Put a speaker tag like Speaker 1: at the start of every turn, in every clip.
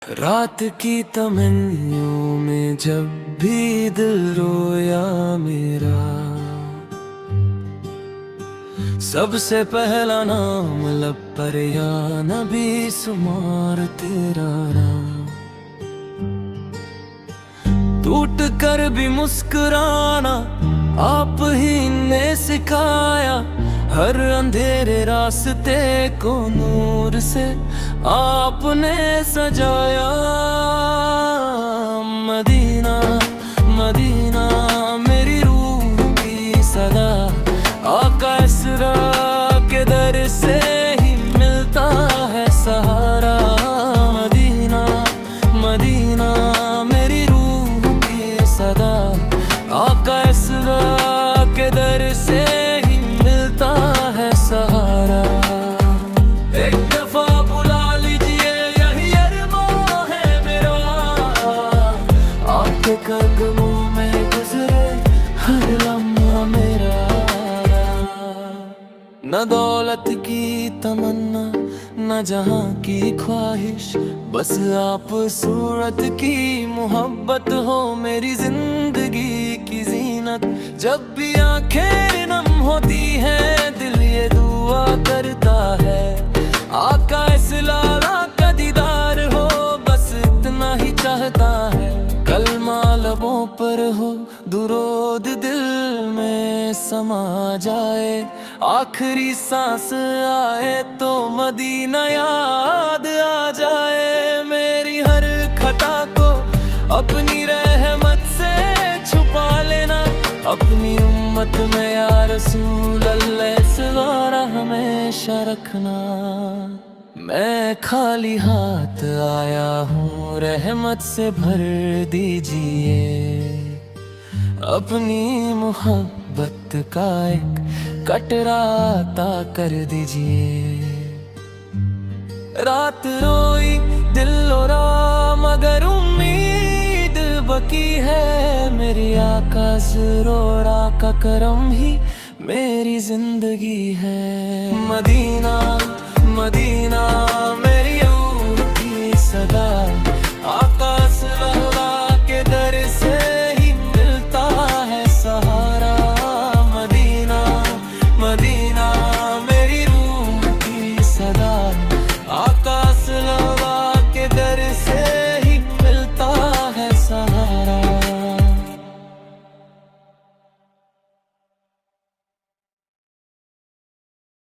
Speaker 1: रात की तमन्नियों में जब भी दिल रोया मेरा, सबसे पहला नाम लब पर या नबी सुमार तेरा नाम। टूट कर भी मुस्कुराना आप ही ने सिखाया, हर अंधेरे रास्ते को नूर से आपने सजाया। मदीना मदीना मेरी रूह की सदा, आका इसरा के दर से ही मिलता है सहारा। मदीना मदीना मेरी रूह की सदा, आका इसरा के दर से ही मिलता है सहारा। एक दफा बुला लीजिए यही अरमां है मेरा, आपके कदमों में गुजरे हर लम्हा मेरा। न दौलत की तमन्ना न जहां की ख्वाहिश, बस आप सूरत की मोहब्बत हो मेरी जिंदगी की जीनत। जब भी आंखें नम होती हैं दिल ये दुआ करता है, आका इस लाला का दीदार हो बस इतना ही चाहता है। कलमा लबों पर हो दुरूद दिल में समा जाए, आखिरी सांस आए तो मदीना याद आ जाए। मेरी हर खता को अपनी रहमत से छुपा लेना, अपनी उम्मत में या रसूल अल्लाह सवारा हमेशा रखना। मैं खाली हाथ आया हूँ रहमत से भर दीजिए, अपनी मोहब्बत का एक कटरा अता कर दीजिए। रात रोई दिल रो मगर उम्मीद बकी है, मेरी आका ज़रोरा का करम ही मेरी जिंदगी है। मदीना मदीना मेरी रूह की सदा, आका सल्लल्लाहु के दर से ही मिलता है सहारा। मदीना मदीना मेरी रूह की सदा, आका सल्लल्लाहु के दर से ही मिलता है सहारा।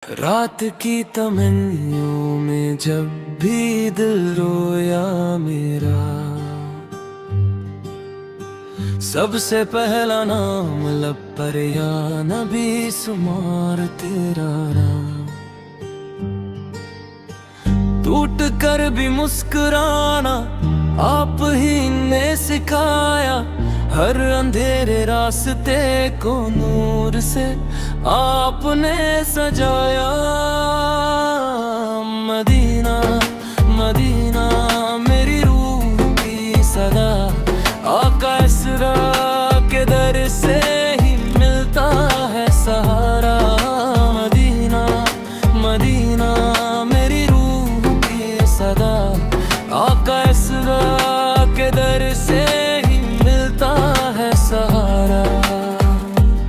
Speaker 1: रात की तमन्नियों में जब भी दिल रोया मेरा, सबसे पहला नाम लब पर या नबी सुमार तेरा नाम। टूट कर भी मुस्कुराना आप ही ने सिखाया, हर अंधेरे रास्ते को नूर से आपने सजाया। मदीना मदीना मेरी रूह की सदा, आका इसरा के दर से ही मिलता है सहारा। मदीना मदीना मेरी रूह की सदा, आका इसरा के दर से ही मिलता है सहारा।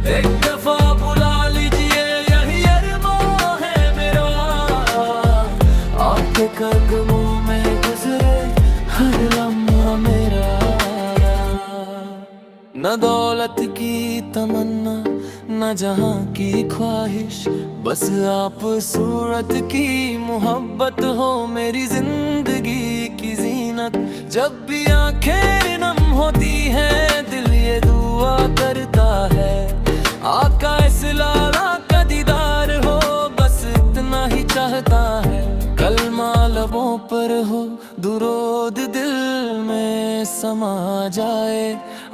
Speaker 1: एक दफा बुला लीजिए यही अरमां है मेरा, आपके कदमों में गुजरे हर लम्हा मेरा। न दौलत की तमन्ना न जहां की ख्वाहिश, बस आप सूरत की मोहब्बत हो मेरी जिंदगी की जीनत। जब भी आंखें नम होती हैं दिल ये दुआ करता है, आका इस लाला का दीदार हो बस इतना ही चाहता है। कलमा लबों पर हो दुरूद दिल में समा जाए,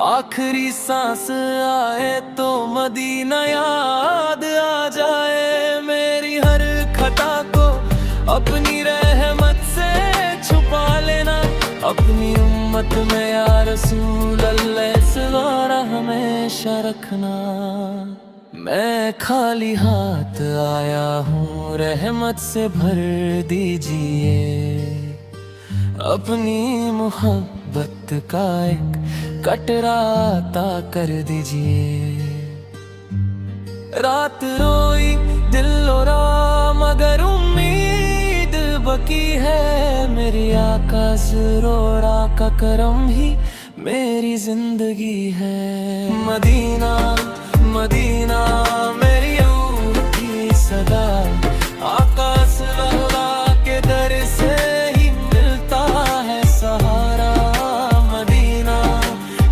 Speaker 1: आखिरी सांस आए तो मदीना याद आ जाए। मेरी हर खता को अपनी रहमत से छुपा लेना, अपनी उम्मत में या रसूल अल्लाह सवारा हमेशा रखना। मैं खाली हाथ आया हूँ रहमत से भर दीजिए, अपनी मोहब्बत का एक कटरा अता कर दीजिए। रात रोई दिल रोरा मगर उम्मीद बकी है, मेरी आका ज़रोरा का करम ही मेरी जिंदगी है। मदीना मदीना मेरी रूह की सदा, आका सल्लल्लाहु के दर से ही मिलता है सहारा। मदीना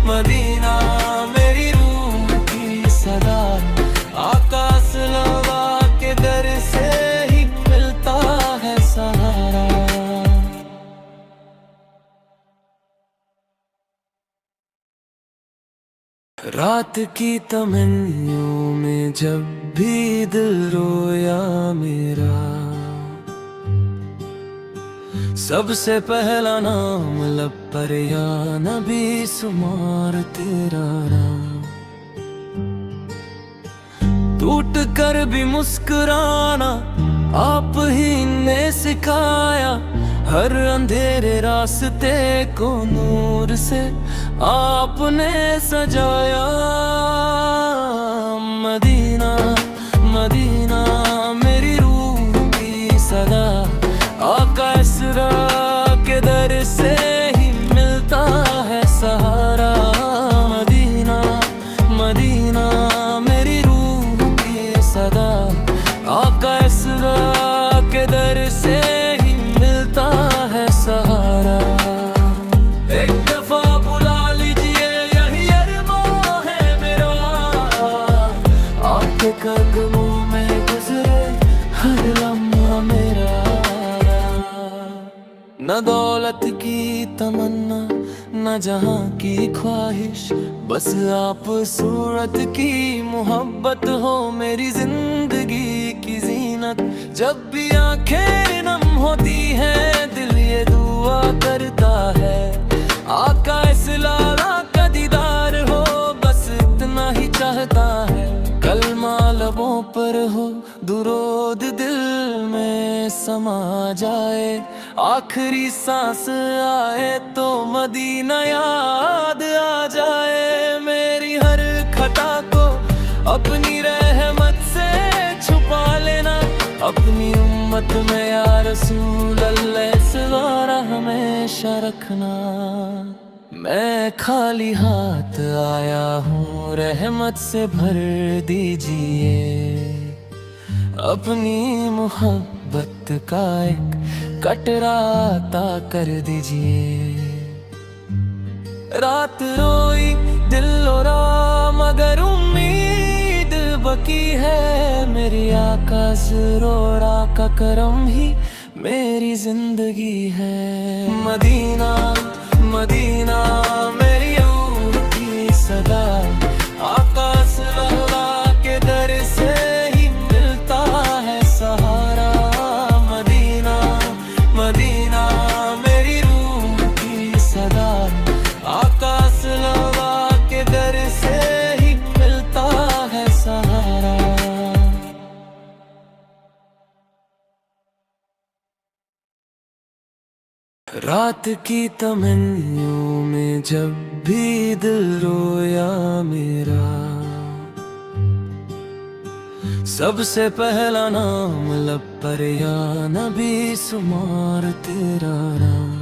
Speaker 1: मदीना मेरी रूह की सदा, आका सल्लल्लाहु के दर से ही मिलता है सहारा। रात की तमन्नों में जब भी दिल रोया मेरा, सबसे पहला नाम लब पर या नबी शुमार तेरा नाम। टूट कर भी मुस्कुराना आप ही ने सिखाया, हर अंधेरे रास्ते को नूर से आपने सजाया। मदीना मदीना मेरी रूह की सदा, आका इसरा के दर से ही मिलता है सहारा। मदीना मदीना मेरी रूह की सदा, आका इसरा के दर से ही मिलता है सहारा। एक दफा बुला लीजिए यही अरमां है मेरा, आपके कदमों में गुजरे हर लम्हा मेरा। न दौलत की तमन्ना न जहां की ख्वाहिश, बस आप सूरत की मोहब्बत हो मेरी जिंदगी की जीनत। जब भी आंखें नम होती हैं दिल ये दुआ करता है, आका इस लाला का दीदार हो बस इतना ही चाहता है। कलमा लबों पर हो दुरूद दिल में समा जाए, आखिरी सांस आए तो मदीना याद आ जाए। मेरी हर खता को अपनी रहमत से छुपा लेना, अपनी उम्मत में या रसूल अल्लाह सवारा हमेशा रखना। मैं खाली हाथ आया हूँ रहमत से भर दीजिए, अपनी मोहब्बत का एक कटरा अता कर दीजिए। रात रोई दिल रोरा मगर उम्मीद बकी है, मेरी आका ज़रोरा का करम ही मेरी जिंदगी है। मदीना मदीना मेरी रूह की सदा, आका सल्लल्लाहु के दर से ही मिलता है सहारा। मदीना मदीना मेरी रूह की सदा, आका सल्लल्लाहु के दर से ही मिलता है सहारा। रात की तमन्नों में जब भी दिल रोया मेरा, सबसे पहला नाम लब पर या नबी शुमार तेरा नाम।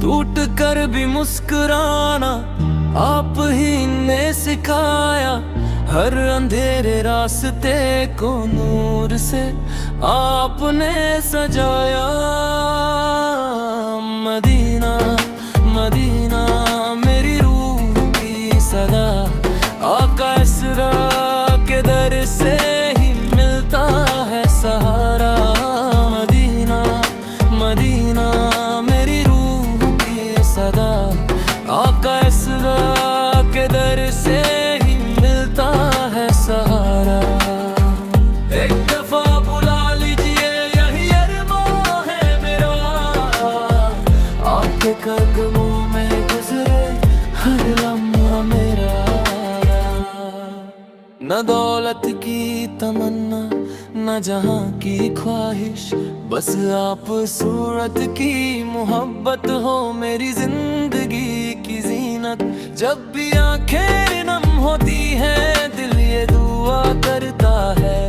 Speaker 1: टूट कर भी मुस्कुराना आप ही ने सिखाया, हर अंधेरे रास्ते को नूर से आपने सजाया। मदीना मदीना मेरी रूह की सदा, आका इसरा के दर से ही मिलता है सहारा। मदीना मदीना मेरी रूह की सदा, आका इसरा के दर से ही मिलता है सहारा। एक दफा बुला लीजिए यही अरमां है मेरा, आपके कदमों में गुजरे हर लम्हा मेरा। न दौलत की तमन्ना न जहाँ की ख्वाहिश, बस आप सूरत की मोहब्बत हो मेरी जिंदगी की जीनत। जब भी आंखें नम होती हैं दिल ये दुआ करता है,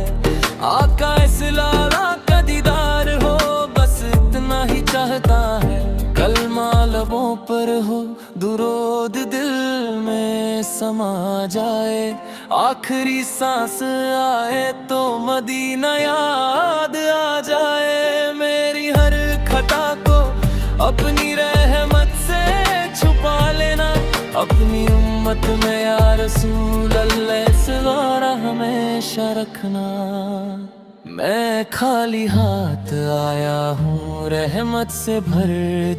Speaker 1: आका इस लाला का दीदार हो बस इतना ही चाहता है। कलमा लबों पर हो दुरूद दिल में समा जाए, आखिरी सांस आए तो मदीना याद आ जाए। मेरी हर खता को अपनी रहमत से छुपा लेना, अपनी उम्मत में या रसूल अल्लाह सवारा हमेशा रखना। मैं खाली हाथ आया हूँ रहमत से भर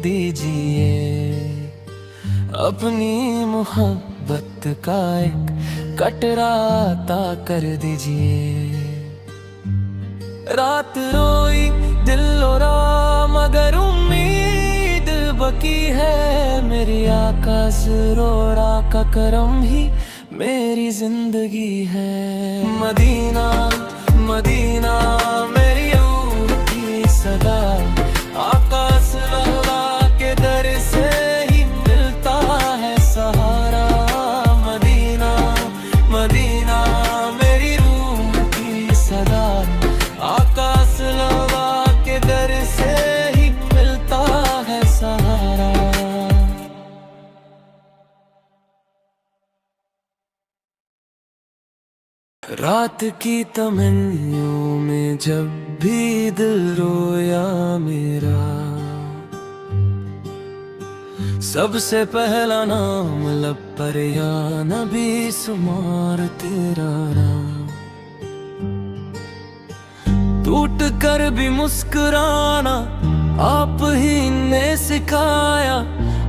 Speaker 1: दीजिए, अपनी मोहब्बत का एक कटरा अता कर दीजिए। रात रोई दिल रो मगर उम्मीद बकी है, मेरी आका ज़रोरा का करम ही मेरी जिंदगी है। मदीना मदीना मेरी रूह की सदा, आका सल्लल्लाहु के दर से ही मिलता है सहारा। मदीना मदीना मेरी रूह की सदा, आका सल्लल्लाहु के दर से ही मिलता है सहारा। रात की तमन्नाओं में जब भी दिल रोया मेरा, सबसे पहला नाम लब पर या नबी सुमार तेरा नाम। टूट कर भी मुस्कुराना आप ही ने सिखाया,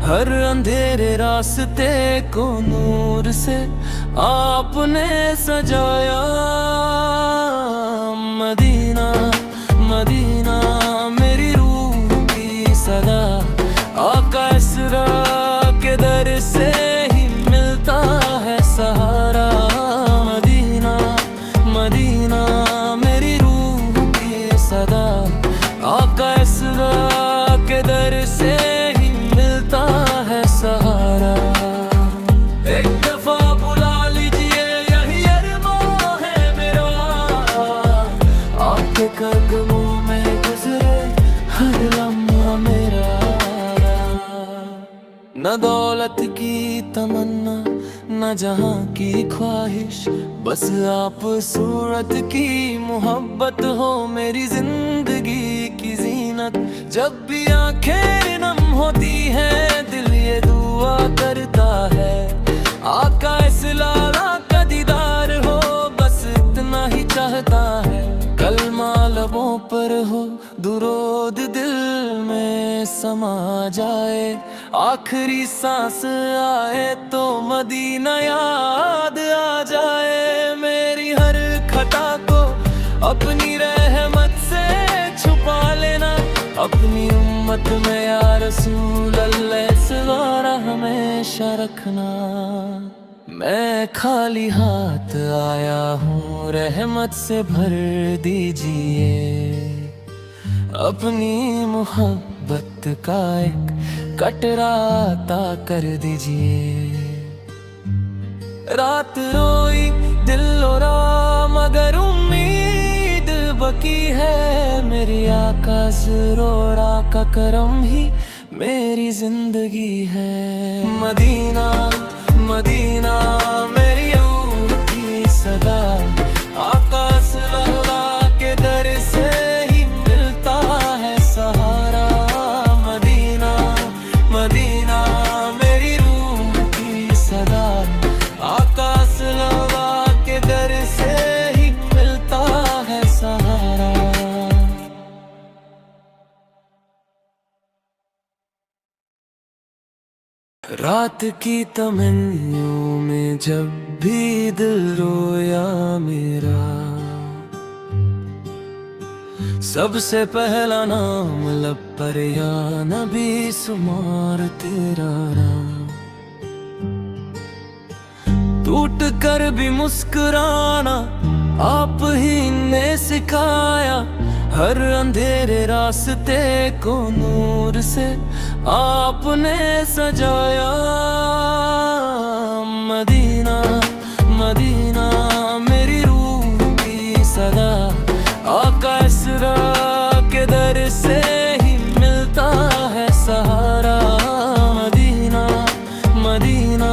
Speaker 1: हर अंधेरे रास्ते को नूर से आपने सजाया। मदीना मदीना मेरी रूह की सदा, आका इसरा के दर से ही मिलता है सहारा। मदीना मदीना मेरी रूह की सदा, आका इसरा के दर से ही मिलता है सहारा। एक दफा बुला लीजिए यही अरमां है मेरा, आपके कदमों में गुजरे हर लम्हा मेरा। न दौलत की तमन्ना न जहाँ की ख्वाहिश, बस आप सूरत की मोहब्बत हो मेरी जिंदगी की जीनत। जब भी आंखें नम होती हैं दिल ये दुआ करता है, आका इस लाला का दीदार हो बस इतना ही चाहता है। कलमा लबों पर हो दुरूद दिल में समा जाए, आखिरी सांस आए तो मदीना याद आ जाए। मेरी हर खता को अपनी रहमत से छुपा लेना, अपनी उम्मत में या रसूल अल्लाह सवारा हमेशा रखना। मैं खाली हाथ आया हूँ रहमत से भर दीजिए, अपनी मोहब्बत का एक कटरा अता कर दीजिए। रात रोई दिल रो मगर उम्मीद बकी है, मेरी आका ज़रोरा का करम ही मेरी जिंदगी है। मदीना मदीना मेरी रूह की सदा, आका सल्लल्लाहु के दर से ही मिलता है सहारा। मदीना मदीना मेरी रूह की सदा, आका सल्लल्लाहु के दर से ही मिलता है सहारा। रात की तमन्नाओं में जब भी दिल रोया मेरा, सबसे पहला नाम लब पर या नबी शुमार तेरा नाम। टूट कर भी मुस्कुराना आप ही ने सिखाया हर अंधेरे रास्ते को नूर से आपने सजाया। मदीना मदीना मेरी रूह की सदा, आका इसरा के दर से ही मिलता है सहारा। मदीना मदीना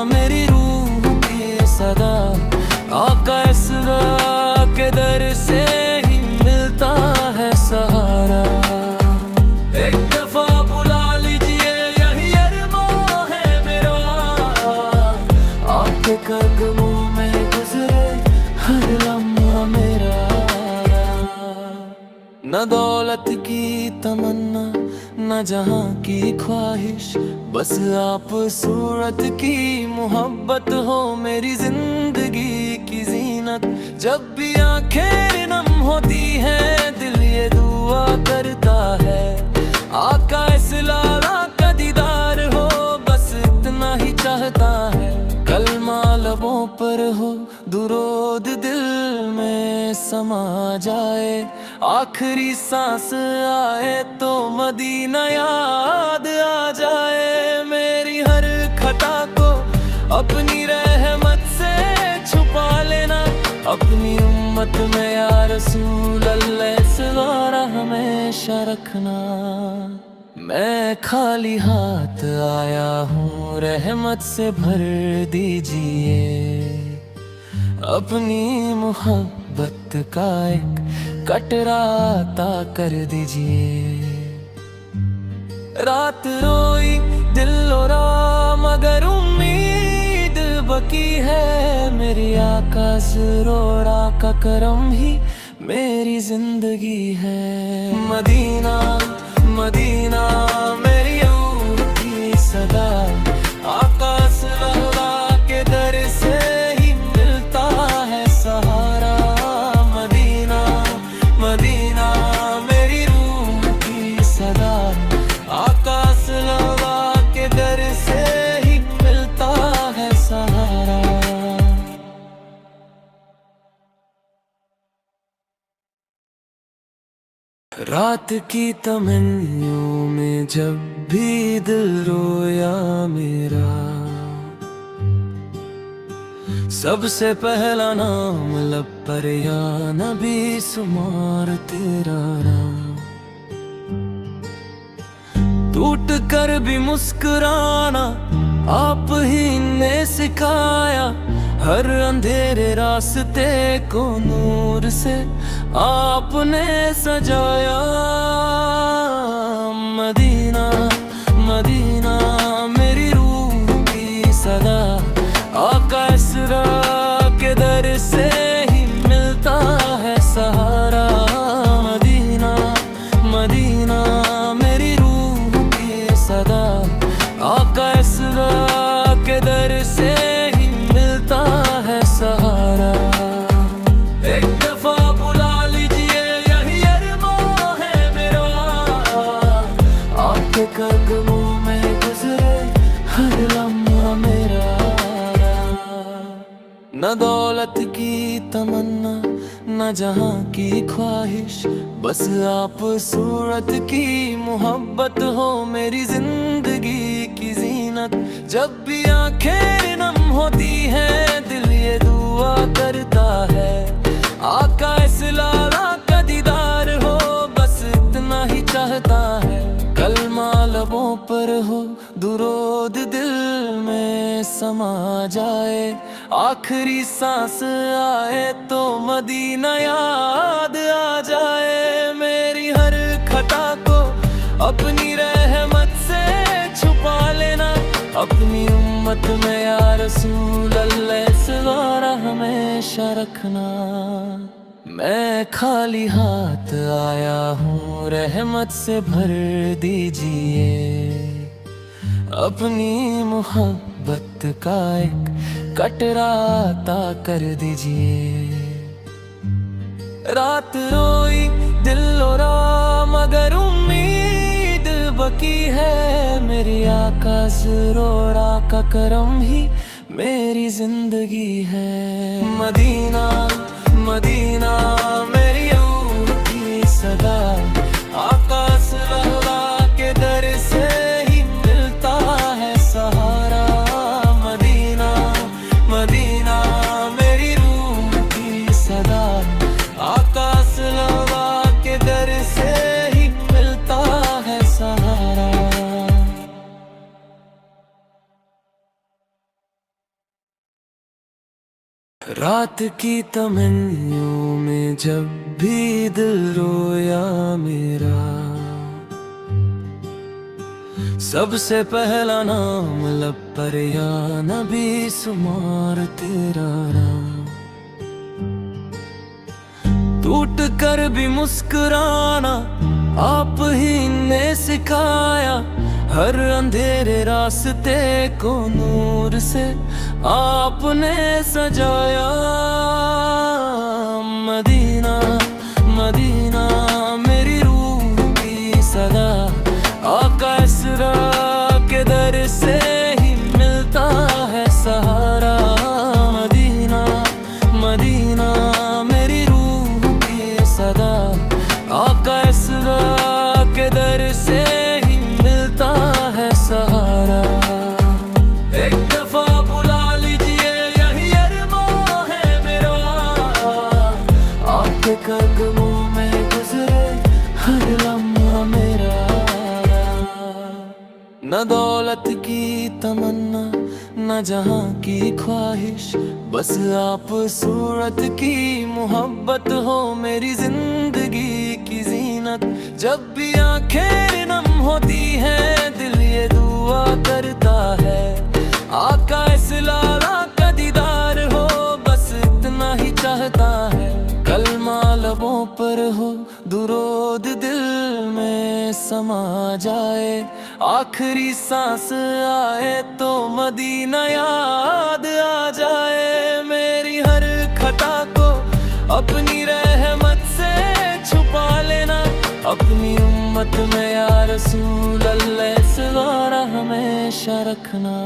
Speaker 1: मेरी रूह की सदा, आका इसरा के दर से ही मिलता है सहारा। एक दफा बुला लीजिए यही अरमां है मेरा, आपके कदमों में गुजरे हर लम्हा मेरा। न दौलत की तमन्ना न जहां की ख्वाहिश, बस आप सूरत की मोहब्बत हो मेरी जिंदगी की जीनत। जब भी आंखें नम होती हैं दिल ये दुआ करता है, आका इस लाला का दीदार हो बस इतना ही चाहता है। कलमा लबों पर हो दुरूद दिल में समा जाए, आखिरी सांस आए तो मदीना याद आ जाए। मेरी हर खता को अपनी रहमत से छुपा लेना, अपनी उम्मत में या रसूल अल्लाह सवारा हमेशा रखना। मैं खाली हाथ आया हूँ रहमत से भर दीजिए, अपनी मोहब्बत का एक कटरा अता कर दीजिए। रात रोई दिल रो मगर उम्मीद बकी है, मेरी आका ज़रोरा का करम ही मेरी जिंदगी है। मदीना मदीना मेरी रूह की सदा, आका सल्लल्लाहु के दर से ही मिलता है सहारा। मदीना मदीना मेरी रूह की सदा, आका सल्लल्लाहु के दर से ही मिलता है सहारा। रात की तमन्नों में जब भी दिल रोया मेरा, सबसे पहला नाम लब पर या नबी सुमार तेरा नाम। टूट कर भी मुस्कुराना आप ही ने सिखाया, हर अंधेरे रास्ते को नूर से आपने सजाया। मदीना मदीना मेरी रूह की सदा, आका इसरा के दर से ही मिलता है सहारा। मदीना मदीना मेरी रूह की सदा, आका इसरा के दर से ही मिलता है सहारा। एक दफा बुला लीजिए यही अरमां है मेरा, आपके कदमों में गुजरे हर लम्हा मेरा। न दौलत की तमन्ना न जहां की ख्वाहिश, बस आप सूरत की मोहब्बत हो मेरी जिंदगी की जीनत। जब भी आंखें नम होती हैं दिल ये दुआ करता है, आका इस लाला का दीदार हो बस इतना ही चाहता है। कलमा लबों पर हो दुरूद दिल में समा जाए, आखिरी सांस आए तो मदीना याद आ जाए। मेरी हर खता को अपनी रहमत से छुपा लेना, अपनी उम्मत में या रसूल अल्लाह सवारा हमेशा रखना। मैं खाली हाथ आया हूँ रहमत से भर दीजिए, अपनी मोहब्बत का एक कटरा अता कर दीजिए। रात रोई दिल रो मगर उम्मीद बकी है, मेरी आका ज़रोरा का करम ही मेरी जिंदगी है। मदीना मदीना मेरी रूह की सदा, आकाश लहरा के दर से ही मिलता है सहारा। मदीना मदीना मेरी रूह की सदा, आकाश लहरा के दर से ही मिलता है सहारा। रात की तमन्नों में जब भी दिल रोया मेरा, सबसे पहला नाम लब पर या नबी शुमार तेरा नाम। टूट कर भी मुस्कुराना आप ही ने सिखाया, हर अंधेरे रास्ते को नूर से आपने सजाया। मदीना मदीना मेरी रूह की सदा, आकाश के दर से ही मिलता है सहारा। मदीना मदीना मेरी रूह की सदा, आकाश के दर से ही मिलता है सहारा। एक दफा बुला लीजिए यही अरमां है मेरा, आपके कदमों में गुजरे हर लम्हा मेरा। न दौलत की तमन्ना न जहां की ख्वाहिश, बस आप सूरत की मोहब्बत हो मेरी जिंदगी की जीनत। जब भी आंखें नम होती हैं दिल ये दुआ करता है, आका इस लाला का दीदार हो बस इतना ही चाहता है। कलमा लबों पर हो दुरूद दिल में समा जाए, आखिरी सांस आए तो मदीना याद आ जाए। मेरी हर खता को अपनी रहमत से छुपा लेना, अपनी उम्मत में या रसूल अल्लाह सवारा हमेशा रखना।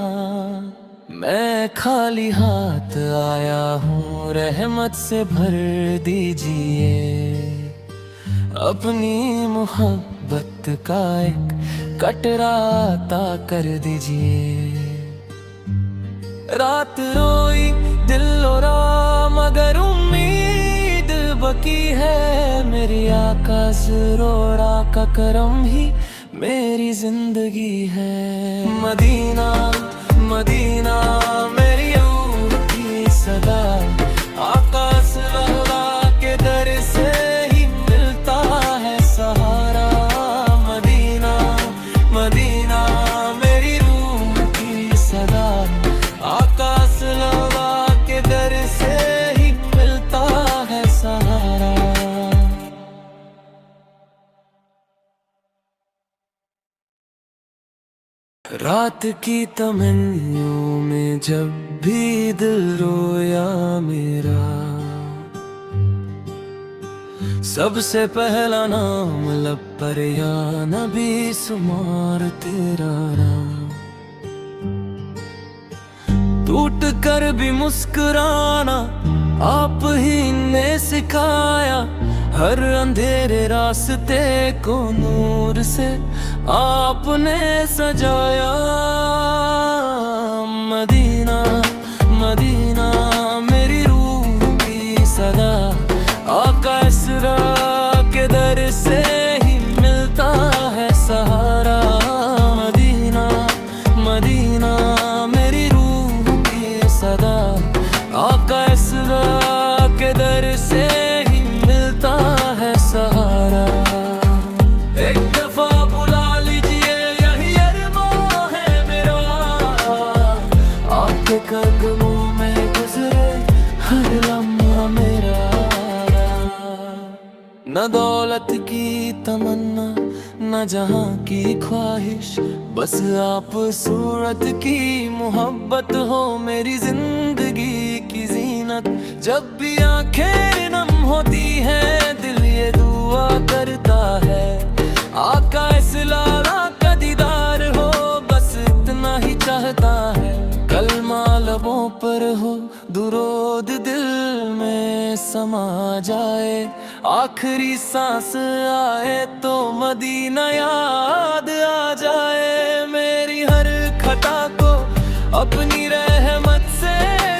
Speaker 1: मैं खाली हाथ आया हूँ रहमत से भर दीजिए, अपनी मोहब्बत का एक कटरा अता कर दीजिए। रात रोई दिल रो मगर उम्मीद बकी है, मेरी आका ज़रोरा का करम ही मेरी जिंदगी है। मदीना मदीना मेरी रूह की सदा, आकाश लहरा के दर से ही मिलता है सहारा। मदीना मदीना मेरी रूह की सदा, आकाश लहरा के दर से ही मिलता है सहारा। रात की तमन्नों में जब भी दिल रोया मेरा, सबसे पहला नाम लब पर या नबी शुमार तेरा नाम। टूट कर भी मुस्कुराना आप ही ने सिखाया, हर अंधेरे रास्ते को नूर से आपने सजाया। मदीना मदीना मेरी रूह की सदा, आकाश के दर से ही मिलता है सहारा। मदीना मदीना मेरी रूह की सदा, आकाश के दर से ही मिलता है सहारा। एक दफा बुला लीजिए यही अरमां है मेरा, आपके कदमों में गुजरे हर लम्हा मेरा। न दौलत की तमन्ना न जहां की ख्वाहिश, बस आप सूरत की मोहब्बत हो मेरी जिंदगी की जीनत। जब भी आंखें नम होती हैं दिल ये दुआ करता है, आका इस लाला का दीदार हो बस इतना ही चाहता है। कलमा लबों पर हो दुरूद दिल में समा जाए। आखिरी सांस आए तो मदीना याद आ जाए। मेरी हर खता को अपनी रहमत से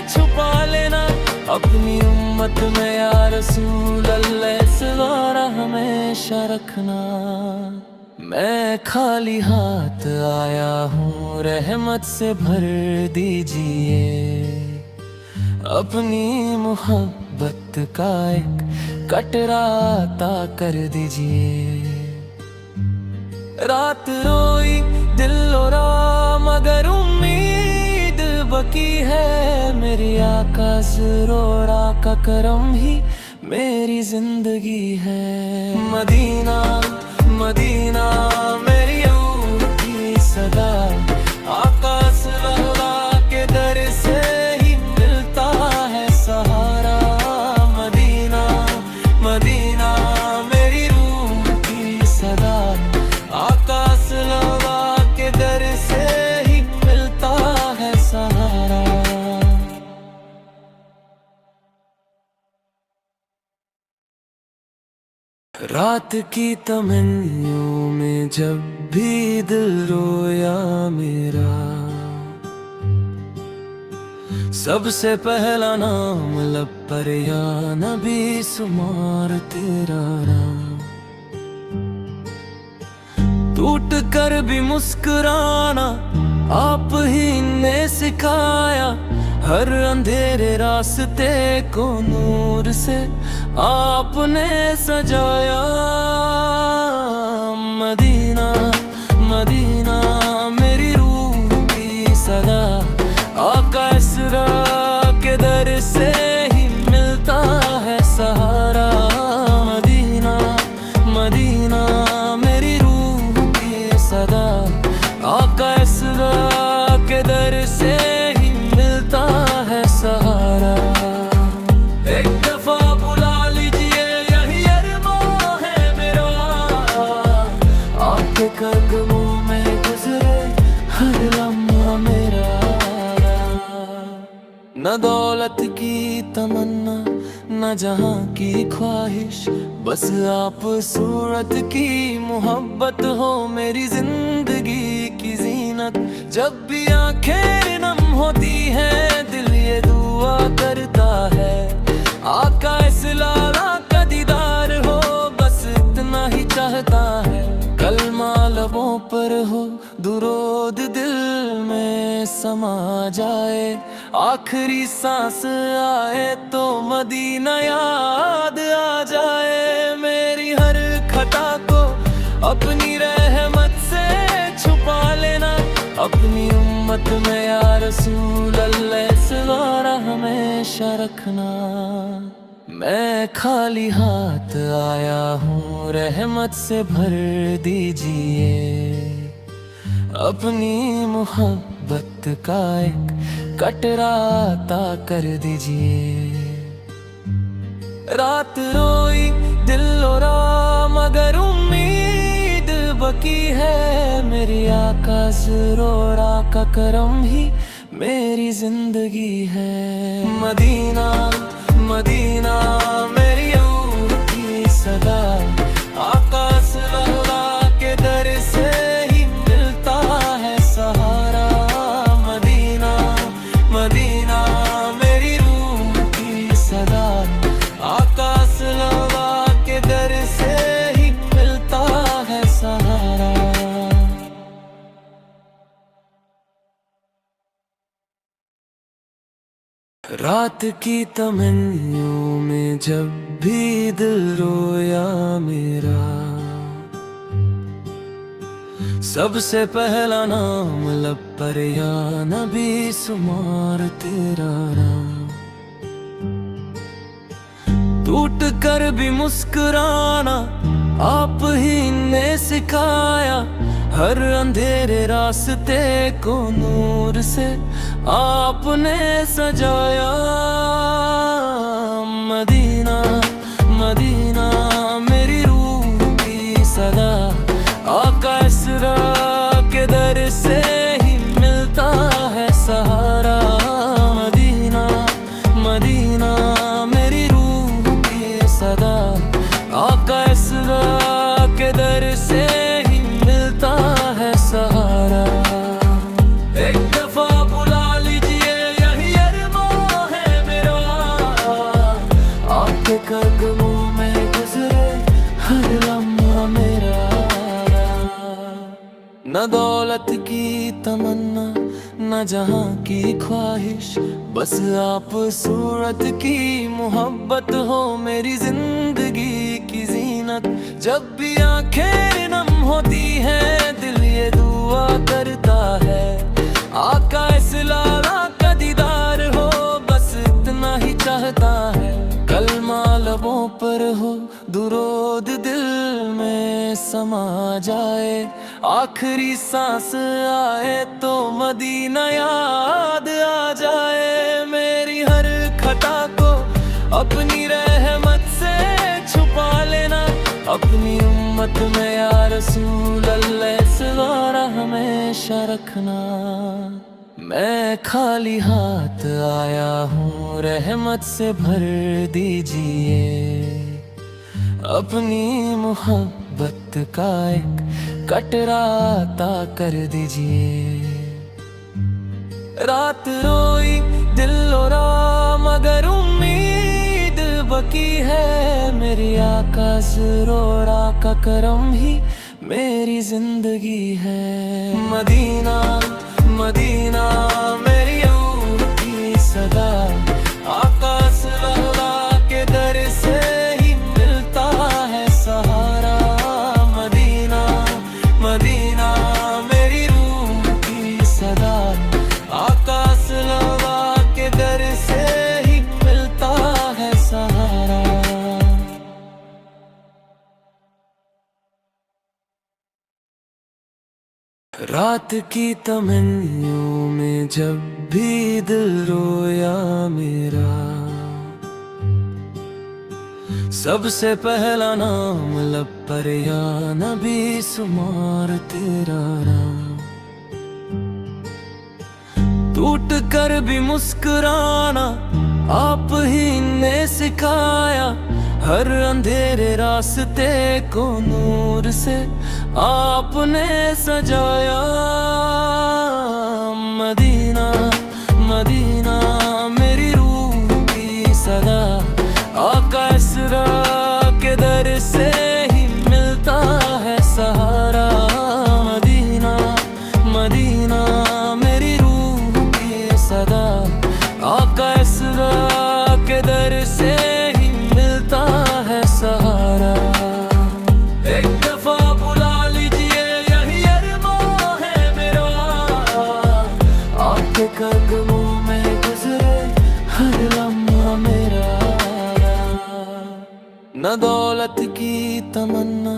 Speaker 1: छुपा लेना, अपनी उम्मत में या रसूल अल्लाह सवारा हमेशा रखना। मैं खाली हाथ आया हूँ, रहमत से भर दीजिए। अपनी मोहब्बत का एक कटरा अता कर दीजिए। रात रोई दिल रो मगर उम्मीद बकी है। मेरी आका ज़रोरा का करम ही मेरी जिंदगी है। मदीना मदीना मेरी रूह की सदा, आका सल्लल्लाहु के दर से ही मिलता है सहारा। मदीना मदीना मेरी रूह की सदा, आका सल्लल्लाहु के दर से ही मिलता है सहारा। रात की तमन्नियों में जब भी दिल रोया मेरा, सबसे पहला नाम लब पर या नबी शुमार तेरा नाम। टूट कर भी मुस्कुराना आप ही ने सिखाया। हर अंधेरे रास्ते को नूर से आपने सजाया। मदीना मदीना मेरी रूह की सदा, आका इसरा के दर से ही मिलता है सहारा। मदीना मदीना मेरी रूह की सदा, आका इसरा के दर से ही मिलता है सहारा। एक दफा बुला लीजिए यही अरमां है मेरा, आपके कदमों में गुजरे हर लम्हा मेरा। न दौलत की तमन्ना न जहां की ख्वाहिश, बस आप सूरत की मोहब्बत हो मेरी जिंदगी की जीनत। जब भी आंखें नम होती हैं दिल ये दुआ करता है, आका इस लाला का दीदार हो बस इतना ही चाहता है। कलमा लबों पर हो दुरूद दिल में समा जाए। आखिरी सांस आए तो मदीना याद आ जाए। मेरी हर खता को अपनी रहमत से छुपा लेना, अपनी उम्मत में या रसूल अल्लाह सवारा हमेशा रखना। मैं खाली हाथ आया हूँ, रहमत से भर दीजिए। अपनी मोहब्बत का एक कटरा अता कर दीजिए। रात रोई दिल रो मगर उम्मीद बकी है। मेरी आका ज़रोरा का करम ही मेरी जिंदगी है। मदीना मदीना मेरी रूह की सदा, आका सल्लल्लाहु के दर से ही मिलता है सहारा। मदीना मदीना मेरी रूह की सदा, आका सल्लल्लाहु के दर से ही मिलता है सहारा। रात की तमन्नियों में जब भी दिल रोया मेरा, सबसे पहला नाम लब पर या नबी शुमार तेरा नाम। टूट कर भी मुस्कुराना आप ही ने सिखाया। हर अंधेरे रास्ते को नूर से आपने सजाया। मदीना मदीना मेरी रूह की सदा, आका इसरा के दर से ही मिलता है सहारा। मदीना मदीना मेरी रूह न दौलत की तमन्ना न जहां की ख्वाहिश, बस आप सूरत की मोहब्बत हो मेरी जिंदगी की जीनत। जब भी आंखें नम होती हैं दिल ये दुआ करता है, आका इस लाला का दीदार हो बस इतना ही चाहता है। कलमा लबों पर हो दुरूद दिल में समा जाए, आखिरी सांस आए तो मदीना याद आ जाए। मेरी हर खता को अपनी रहमत से छुपा लेना, अपनी उम्मत में या रसूल अल्लाह सवारा हमेशा रखना। मैं खाली हाथ आया हूँ रहमत से भर दीजिए, अपनी मोहब्बत का एक कटरा अता कर दीजिए। रात रोई दिल रो मगर उम्मीद बकी है, मेरी आका ज़रोरा का करम ही मेरी जिंदगी है। मदीना मदीना मेरी रूह की सदा, आका सल्लल्लाहु के दर से ही मिलता है सहारा। मदीना मदीना मेरी रूह की सदा, आका सल्लल्लाहु के दर से ही मिलता है सहारा। रात की तमन्नाओं में जब भी दिल रोया मेरा, सबसे पहला नाम लब पर या नबी सुमार तेरा नाम। टूट कर भी मुस्कुराना आप ही ने सिखाया, हर अंधेरे रास्ते को नूर से आपने सजाया। मदीना मदीना मेरी रूह की सदा, आका इसरा के दर से ही मिलता है सहारा। मदीना मदीना मेरी रूह की सदा, आका इसरा के दर से ही मिलता है सहारा। एक दफा बुला लीजिए यही अरमां है मेरा, आपके कदमों में गुजरे हर लम्हा मेरा। न दौलत की तमन्ना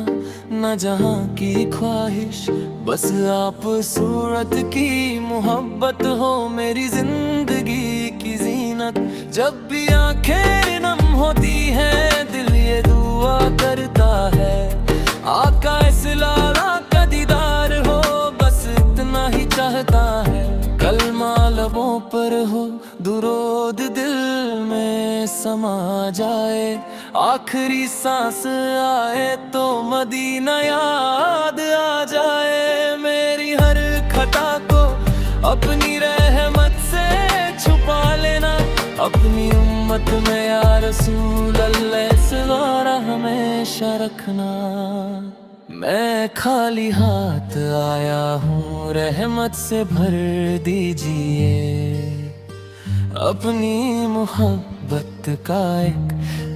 Speaker 1: न जहां की ख्वाहिश, बस आप सूरत की मोहब्बत हो मेरी जिंदगी की जीनत। जब भी आंखें नम होती हैं दिल ये दुआ करता है, आका इस लाला का दीदार हो बस इतना ही चाहता है। कलमा लबों पर हो दुरूद दिल में समा जाए, आखिरी सांस आए तो मदीना याद आ जाए। मेरी हर खता को अपनी रहमत से छुपा लेना, अपनी उम्मत में या रसूल अल्लाह सवारा हमेशा रखना। मैं खाली हाथ आया हूँ रहमत से भर दीजिए, अपनी मोहब्बत का एक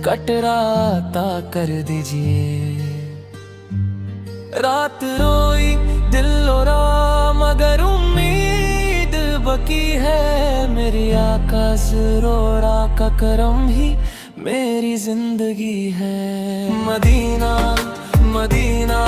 Speaker 1: कटरा अता कर दीजिए। रात रोई दिल रो मगर उम्मीद बकी है, मेरी आका ज़रोरा का करम ही मेरी जिंदगी है। Medina Medina